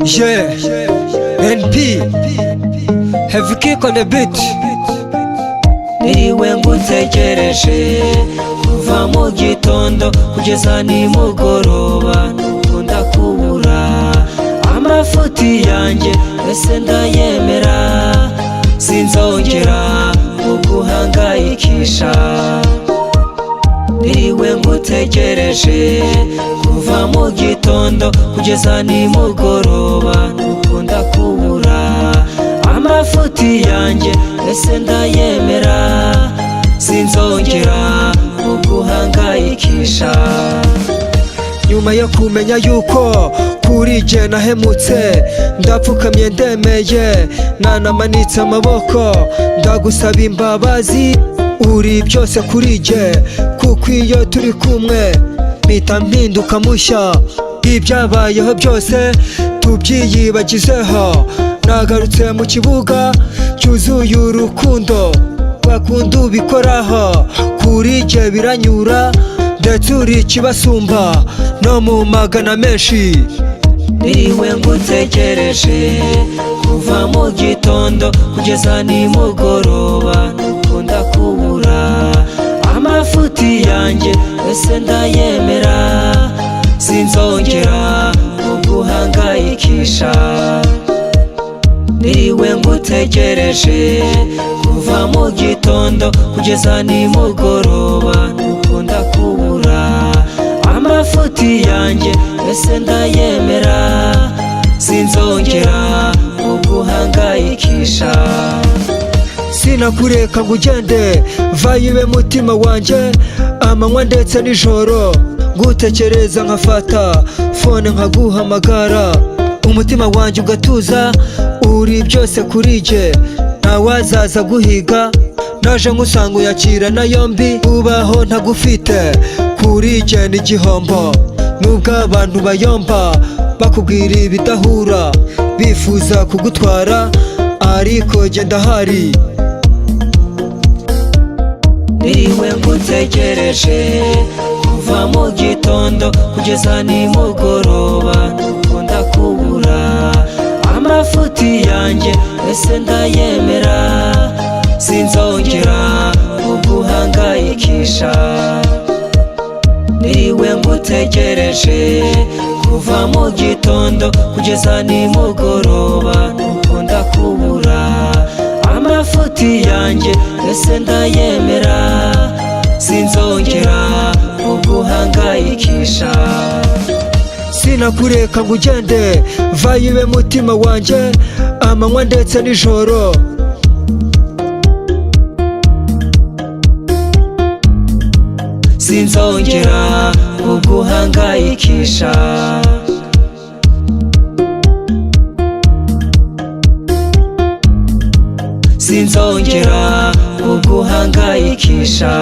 Yeah, NP, heavy kick on the beat. Niwe ngutegereje kuva mu gitondo kugeza nimugoroba, nukunda kubura amafuti yanjye ese ndayemera, sinzongera kuguhangayikisha. Niwe ngutegereje kuva mu gitondo kugeza nimugoroba, nukunda kubura amafuti yanjye ese ndayemera, sinzongera kuguhangayikisha. Nyuma yo kumenya yuko kuri jye nahemutse, ndapfukamye ndemeye nanamanitse amaboko, ndagusaba imbabazi, uri byose kuri jye, kuko iyo turi kumwe mpita mpinduka mushya. Ibyabayeho byose tubyiyibagizeho, nagarutse mu kibuga cyuzuye urukundo, bakunda ubikoraho, kuri jye biranyura ndetse uri ikibasumba no mu magana menshi. Niwe ngutegereje kuva mu gitondo kugeza nimugoroba, nukunda kubura amafuti yanjye ese ndayemera, sinzongera kuguhangayikisha. Niwe ngutegereje kuva mu gitondo kugeza nimugoroba, nukunda kubura amafuti yanjye ese ndayemera, sinzongera kuguhangayikisha. Sinakureka ngo ugende, vayo ibe mutima wanjye, amanywa ndetse nijoro ngutekereza, nkafata fone nkaguhamagara, umutima wanjye ugatuza, uri byose kuri jye, ntawazaza guhiga, naje nkusanga uyakirana yombi, ubaho ntagufite, kuri jye ni igihombo. Nubwo abantu bayomba bakubwira ibidahura, bifuza kugutwara ariko jye ndahari. Niwe ngutegereje kuva mu gitondo kugeza nimugoroba, nukunda kubura amafuti yanjye ese ndayemera, sinzongera kuguhangayikisha. Niwe ngutegereje kuva mu gitondo kugeza nimugoroba, nukunda kubura amafuti yanjye ese ndayemera, sinzongera kuguhangayikisha. Sinakureka ngo ugende, vayo ibe mutima wanjye, amanywa ndetse nijoro. Sinzongera kuguhangayikisha. Sinzongera kuguhangayikisha.